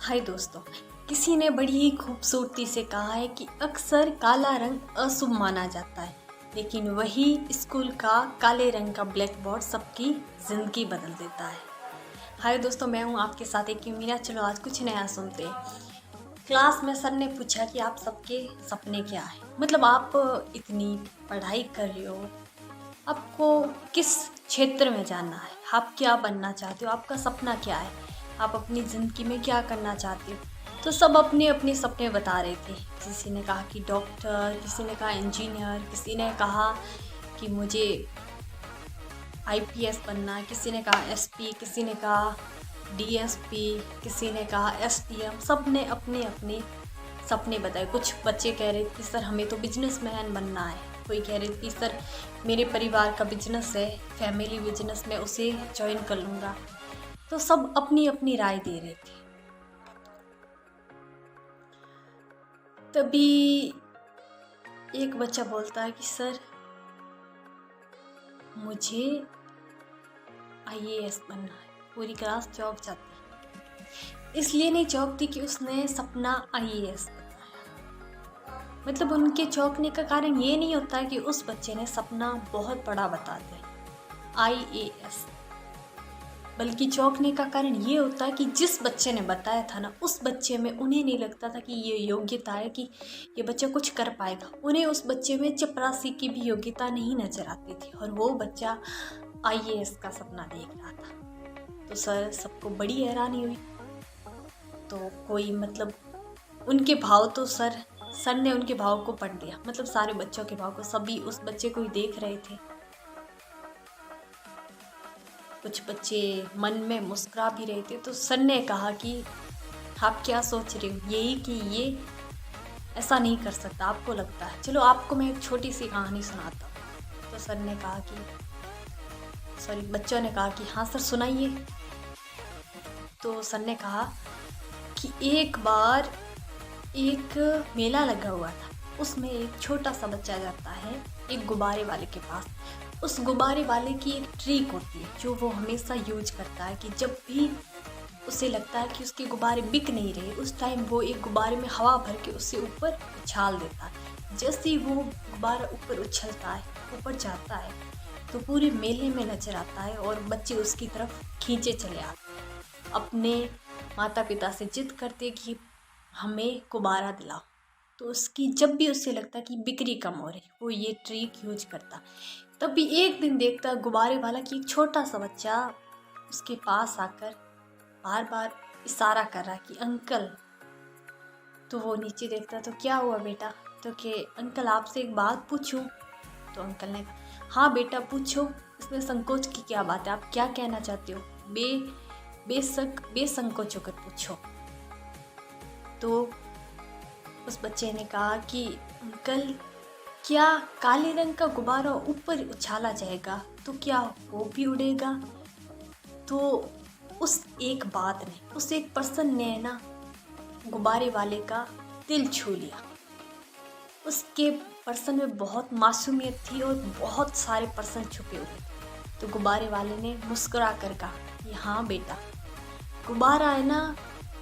हाय दोस्तों, किसी ने बड़ी ही खूबसूरती से कहा है कि अक्सर काला रंग अशुभ माना जाता है, लेकिन वही स्कूल का काले रंग का ब्लैक बोर्ड सबकी ज़िंदगी बदल देता है। हाय दोस्तों, मैं हूँ आपके साथ एक मीरा। चलो आज कुछ नया सुनते हैं। क्लास में सर ने पूछा कि आप सबके सपने क्या है। मतलब आप इतनी पढ़ाई कर रहे हो, आपको किस क्षेत्र में जाना है, आप क्या बनना चाहते हो, आपका सपना क्या है, आप अपनी ज़िंदगी में क्या करना चाहते हो। तो सब अपने अपने सपने बता रहे थे। किसी ने कहा कि डॉक्टर, किसी ने कहा इंजीनियर, किसी ने कहा कि मुझे आईपीएस बनना है, किसी ने कहा एसपी, किसी ने कहा डीएसपी, किसी ने कहा एसडीएम। सब ने अपने अपने सपने बताए। कुछ बच्चे कह रहे थे कि सर हमें तो बिजनेसमैन बनना है, कोई कह रहे थे कि सर मेरे परिवार का बिजनेस है, फैमिली बिजनेस, मैं उसे ज्वाइन कर लूँगा। तो सब अपनी अपनी राय दे रहे थे। तभी एक बच्चा बोलता है कि सर मुझे आईएएस बनना है। पूरी क्लास चौंक जाती है। इसलिए नहीं चौंकती कि उसने सपना आईएएस बताया। मतलब उनके चौंकने का कारण ये नहीं होता कि उस बच्चे ने सपना बहुत बड़ा बता दिया आईएएस, बल्कि चौंकने का कारण ये होता है कि जिस बच्चे ने बताया था ना, उस बच्चे में उन्हें नहीं लगता था कि ये योग्यता है कि ये बच्चा कुछ कर पाएगा। उन्हें उस बच्चे में चपरासी की भी योग्यता नहीं नजर आती थी, और वो बच्चा आईएएस का सपना देख रहा था। तो सर सबको बड़ी हैरानी हुई। तो कोई मतलब उनके भाव तो सर ने उनके भाव को पढ़ लिया। मतलब सारे बच्चों के भाव को, सभी उस बच्चे को ही देख रहे थे। कुछ बच्चे मन में मुस्कुरा भी रहे थे। तो सर ने कहा कि आप क्या सोच रहे हो, यही कि ये ऐसा नहीं कर सकता, आपको लगता है। चलो आपको मैं एक छोटी सी कहानी सुनाता हूँ। तो सर ने कहा कि बच्चों ने कहा कि हाँ सर सुनाइए। तो सर ने कहा कि एक बार एक मेला लगा हुआ था। उसमें एक छोटा सा बच्चा जाता है एक गुब्बारे वाले के पास। उस गुब्बारे वाले की एक ट्रिक होती है जो वो हमेशा यूज करता है कि जब भी उसे लगता है कि उसके गुब्बारे बिक नहीं रहे, उस टाइम वो एक गुब्बारे में हवा भर के उससे ऊपर उछाल देता है। जैसे ही वो गुब्बारा ऊपर उछलता है, ऊपर जाता है, तो पूरे मेले में नजर आता है और बच्चे उसकी तरफ खींचे चले आते हैं, अपने माता पिता से जिद करते कि हमें गुब्बारा दिलाओ। तो उसकी जब भी उसे लगता कि बिक्री कम हो रही, वो ये ट्रिक यूज करता। तभी एक दिन देखता गुब्बारे वाला कि एक छोटा सा बच्चा उसके पास आकर बार बार इशारा कर रहा कि अंकल। तो वो नीचे देखता, तो क्या हुआ बेटा, तो कि अंकल आपसे एक बात पूछूं। तो अंकल ने कहा हाँ बेटा पूछो, इसमें संकोच की क्या बात है, आप क्या कहना चाहते हो, बेसंकोच होकर पूछो। तो उस बच्चे ने कहा कि अंकल क्या काले रंग का गुब्बारा ऊपर उछाला जाएगा तो क्या वो भी उड़ेगा। तो उस एक बात ने, उस एक पर्सन ने ना गुब्बारे वाले का दिल छू लिया। उसके पर्सन में बहुत मासूमियत थी और बहुत सारे पर्सन छुपे हुए थे। तो गुब्बारे वाले ने मुस्कुरा कर कहा कि हाँ बेटा, गुब्बारा है ना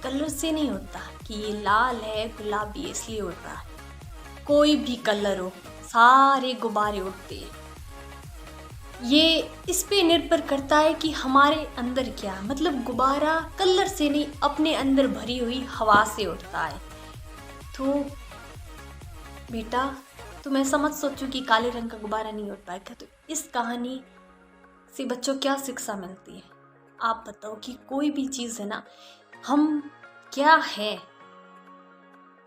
कलर से नहीं होता कि ये लाल है गुलाबी इसलिए उड़ रहा है। कोई भी कलर हो, सारे गुब्बारे उड़ते हैं। ये इस पे निर्भर करता है कि हमारे अंदर क्या है। मतलब गुब्बारा कलर से नहीं, अपने अंदर भरी हुई हवा से उड़ता है। तो बेटा तुम ऐसा मत सोचो कि काले रंग का गुब्बारा नहीं उड़ पाएगा। तो इस कहानी से बच्चों क्या शिक्षा मिलती है, आप बताओ। कि कोई भी चीज़ है ना, हम क्या है,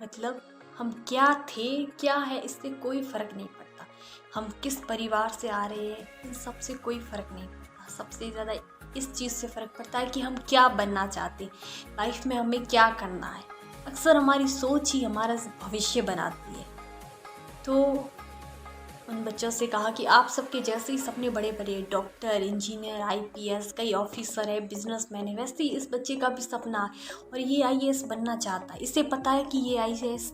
मतलब हम क्या थे क्या है, इससे कोई फ़र्क नहीं पड़ता। हम किस परिवार से आ रहे हैं, इन सब से कोई फ़र्क नहीं पड़ता। सबसे ज़्यादा इस चीज़ से फ़र्क पड़ता है कि हम क्या बनना चाहते हैं, लाइफ में हमें क्या करना है। अक्सर हमारी सोच ही हमारा भविष्य बनाती है। तो उन बच्चों से कहा कि आप सबके जैसे ही सपने बड़े बड़े, डॉक्टर, इंजीनियर, आईपीएस, कई ऑफिसर है, बिजनेसमैन है, वैसे ही इस बच्चे का भी सपना है और ये आईएएस बनना चाहता है। इसे पता है कि ये आईएएस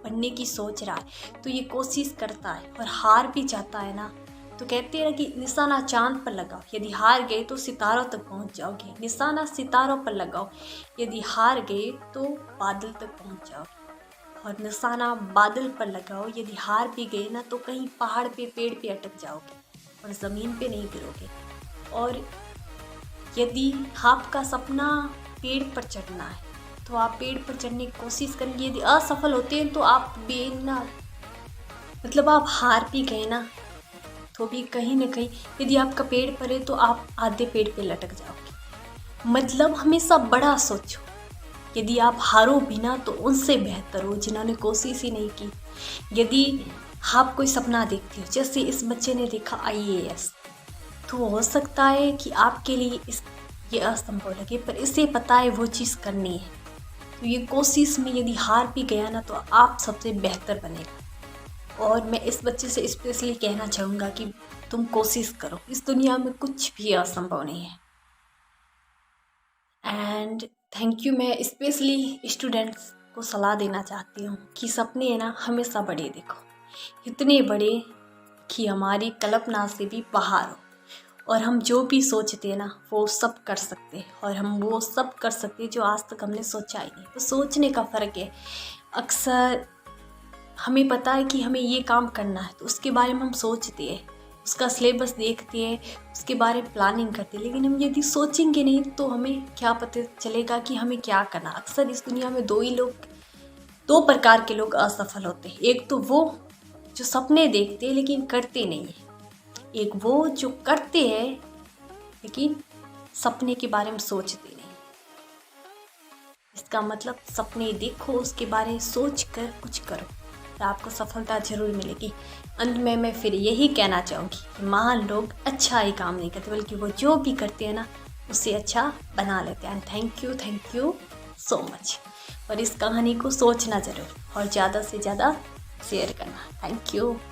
बनने की सोच रहा है, तो ये कोशिश करता है और हार भी जाता है ना, तो कहते हैं ना कि निशाना चांद पर लगाओ, यदि हार गए तो सितारों तक पहुंच जाओगे। निशाना सितारों पर लगाओ, यदि हार गए तो बादल तक पहुंच जाओगे। और निशाना बादल पर लगाओ, यदि हार भी गए ना तो कहीं पहाड़ पे पेड़ पे अटक जाओगे और ज़मीन पे नहीं गिरोगे। और यदि आपका सपना पेड़ पर चढ़ना है तो आप पेड़ पर चढ़ने की कोशिश करेंगे। यदि असफल होते हैं तो आप बेना मतलब आप हार भी गए ना तो भी कहीं ना कहीं यदि आपका पेड़ पर है तो आप आधे पेड़ पे लटक जाओगे। मतलब हमेशा बड़ा सोचो, यदि आप हारो भी ना तो उनसे बेहतर हो जिन्होंने कोशिश ही नहीं की। यदि आप कोई सपना देखते हो, जैसे इस बच्चे ने देखा IAS, तो हो सकता है कि आपके लिए ये असंभव लगे, पर इसे पता है वो चीज़ करनी है। तो ये कोशिश में यदि हार भी गया ना तो आप सबसे बेहतर बनेगा। और मैं इस बच्चे से स्पेशली कहना चाहूँगा कि तुम कोशिश करो, इस दुनिया में कुछ भी असंभव नहीं है। And thank you. मैं स्पेशली स्टूडेंट्स को सलाह देना चाहती हूँ कि सपने है ना हमेशा बड़े देखो, इतने बड़े कि हमारी कल्पना से भी बाहर हो, और हम जो भी सोचते हैं ना वो सब कर सकते हैं, और हम वो सब कर सकते हैं जो आज तक हमने सोचा ही नहीं। तो सोचने का फ़र्क है। अक्सर हमें पता है कि हमें ये काम करना है तो उसके बारे में हम सोचते हैं, उसका सिलेबस देखते हैं, उसके बारे में प्लानिंग करते हैं, लेकिन हम यदि सोचेंगे नहीं तो हमें क्या पता चलेगा कि हमें क्या करना। अक्सर इस दुनिया में दो प्रकार के लोग असफल होते हैं। एक तो वो जो सपने देखते हैं लेकिन करते नहीं है, एक वो जो करते हैं लेकिन सपने के बारे में सोचते नहीं। इसका मतलब सपने देखो, उसके बारे में सोच कर कुछ करो तो आपको सफलता जरूर मिलेगी। अंत में मैं फिर यही कहना चाहूँगी कि महान लोग अच्छा ही काम नहीं करते, बल्कि वो जो भी करते हैं ना उससे अच्छा बना लेते हैं। Thank you so much. और इस कहानी को सोचना ज़रूर और ज़्यादा से ज़्यादा शेयर करना। Thank you.